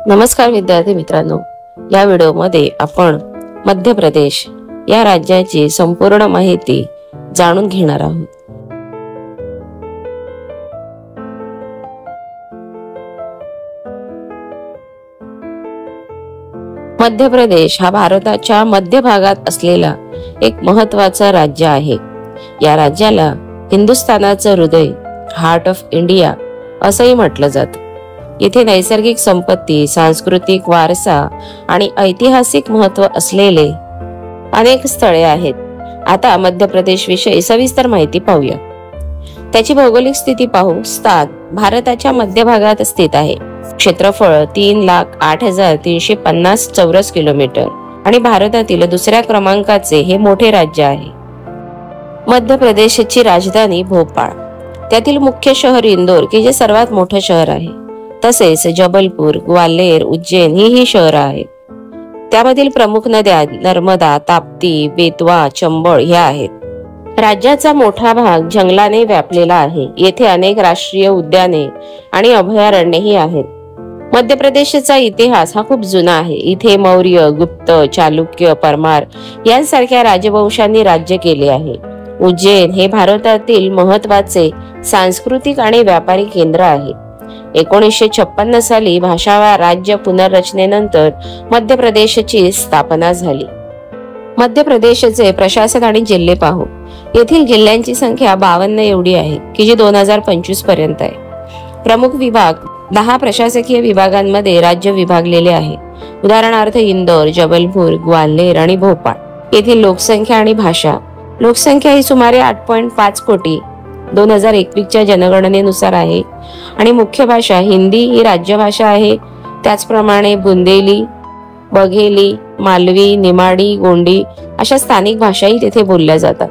नमस्कार विद्यार्थी मित्रांनो, या व्हिडिओमध्ये आपण मध्य प्रदेश या राज्याची संपूर्ण माहिती जाणून घेणार आहोत। मध्य प्रदेश हा भारताच्या मध्य भागात असलेला एक महत्त्वाचा राज्य आहे। या राज्याला हिंदुस्थानाचं हृदय, हार्ट ऑफ इंडिया असंही म्हटलं जातं। येथे नैसर्गिक संपत्ती, सांस्कृतिक वारसा आणि ऐतिहासिक महत्त्व असलेले अनेक स्थळे आहेत। आता मध्य प्रदेश विषयी सविस्तर माहिती पाहूया। त्याची भौगोलिक स्थिती पाहू। स्थान भारताच्या मध्य भागात स्थित आहे। क्षेत्रफळ 3,08,350 चौरस किलोमीटर आणि भारतातील दुसऱ्या क्रमांकाचे हे मोठे राज्य आहे। मध्य प्रदेशची राजधानी भोपाळ, त्यातील मुख्य शहर इंदोर की जे सर्वात मोठे शहर आहे। तसेच जबलपूर, ग्वाल्हेर, उज्जैन ही शहर आहेत। त्यामधील प्रमुख नद्या नर्मदा, ताप्ती, बेतवा, चंबळ ह्या आहेत। राज्याचा मोठा भाग जंगलाने व्यापलेला आहे। येथे अनेक राष्ट्रीय उद्याने आणि अभयारण्येही आहेत। मध्य प्रदेशचा इतिहास हा खूप जुना आहे। इथे मौर्य, गुप्त, चालुक्य, परमार यांसारख्या राजवंशांनी राज्य केले आहे। उज्जैन हे भारतातील महत्त्वाचे सांस्कृतिक आणि व्यापारी केंद्र आहे। 1956 साली भाषा राज्य पुनर्रचनेनंतर मध्य प्रदेशची स्थापना झाली। मध्य प्रदेशचे प्रशासन आणि जिल्हे पाहू। येथील जिल्ह्यांची संख्या 52 एवढी आहे की जी 2025 पर्यंत आहे। प्रमुख विभाग 10 प्रशासकीय विभागांमध्ये राज्य विभागलेले आहे। उदाहरणार्थ इंदोर, जबलपूर, ग्वाल्हेर आणि भोपाळ। येथील लोकसंख्या आणि भाषा। लोकसंख्या ही सुमारे 8.5 कोटी 2021च्या जनगणनेनुसार आहे आणि मुख्य भाषा हिंदी ही राज्यभाषा आहे। त्याचप्रमाणे बुंदेली, बघेली, मालवी, निमाडी, गोंडी अशा स्थानिक भाषाही तेथे बोलल्या जातात।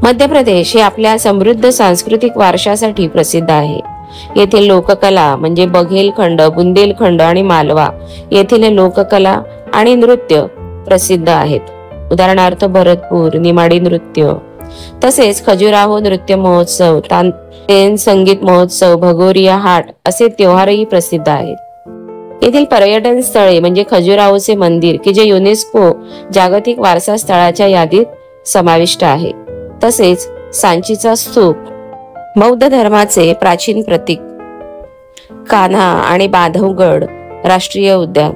मध्य प्रदेश हे आपल्या समृद्ध सांस्कृतिक वारशासाठी प्रसिद्ध आहे। येथील लोककला म्हणजे बघेलखंड, बुंदेलखंड आणि मालवा येथील लोककला आणि नृत्य प्रसिद्ध आहेत। उदाहरणार्थ भरतपूर, निमाडी नृत्य, तसेच खजुराहो नृत्य महोत्सव, तानसेन संगीत महोत्सव, भगोरिया हाट असे त्योहारही प्रसिद्ध आहेत। येथील पर्यटन स्थळे म्हणजे खजुराहोचे मंदिर की जे युनेस्को जागतिक वारसा स्थळाच्या यादीत समाविष्ट आहे। तसेच सांचीचा स्तूप, बौद्ध धर्माचे प्राचीन प्रतीक, कान्हा आणि बांधवगड राष्ट्रीय उद्यान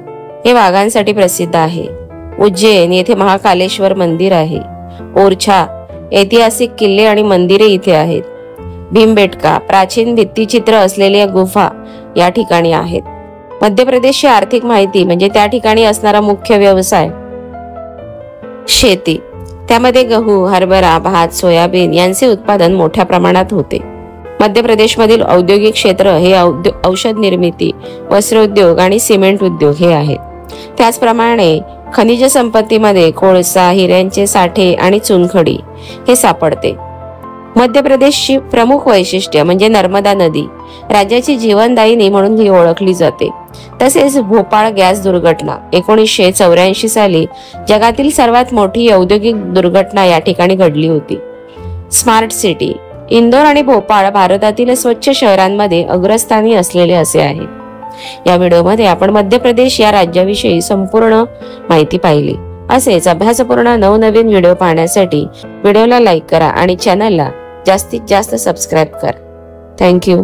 हे वाघांसाठी प्रसिद्ध आहे। उज्जैन येथे महाकालेश्वर मंदिर आहे। ओरछा ऐतिहासिक किल्ले आणि मंदिरे इथे आहेत। भीमबेटका प्राचीन भित्तिचित्र असलेल्या गुफा या ठिकाणी आहेत। मध्य प्रदेशची आर्थिक माहिती म्हणजे त्या ठिकाणी असणारा मुख्य व्यवसाय शेती। त्यामध्ये गहू, हरभरा, भात, सोयाबीन यांचे उत्पादन मोठ्या प्रमाणात होते। मध्य प्रदेशमधील औद्योगिक क्षेत्र हे औषध निर्मिती, वस्त्रोद्योग आणि सिमेंट उद्योग हे आहेत। त्याचप्रमाणे खनिज संपत्तीमध्ये कोळसा, हिऱ्यांचे साठे आणि चुनखडी हे सापडते। मध्य प्रदेशची प्रमुख वैशिष्ट्य म्हणजे नर्मदा नदी राज्याची जीवनदायिनी म्हणून ही ओळखली जाते। तसेच भोपाळ गॅस दुर्घटना 1984 साली जगातील सर्वात मोठी औद्योगिक दुर्घटना या ठिकाणी घडली होती। स्मार्ट सिटी इंदोर आणि भोपाळ भारतातील स्वच्छ शहरांमध्ये अग्रस्थानी असलेले असे आहे। या व्हिडिओमध्ये आपण मध्य प्रदेश या राज्याविषयी संपूर्ण माहिती पाहिली। असेच अभ्यासपूर्ण नवनवीन व्हिडिओ पाहण्यासाठी व्हिडिओला लाईक करा आणि चॅनलला जास्तीत जास्त सबस्क्राईब करा। थँक्यू।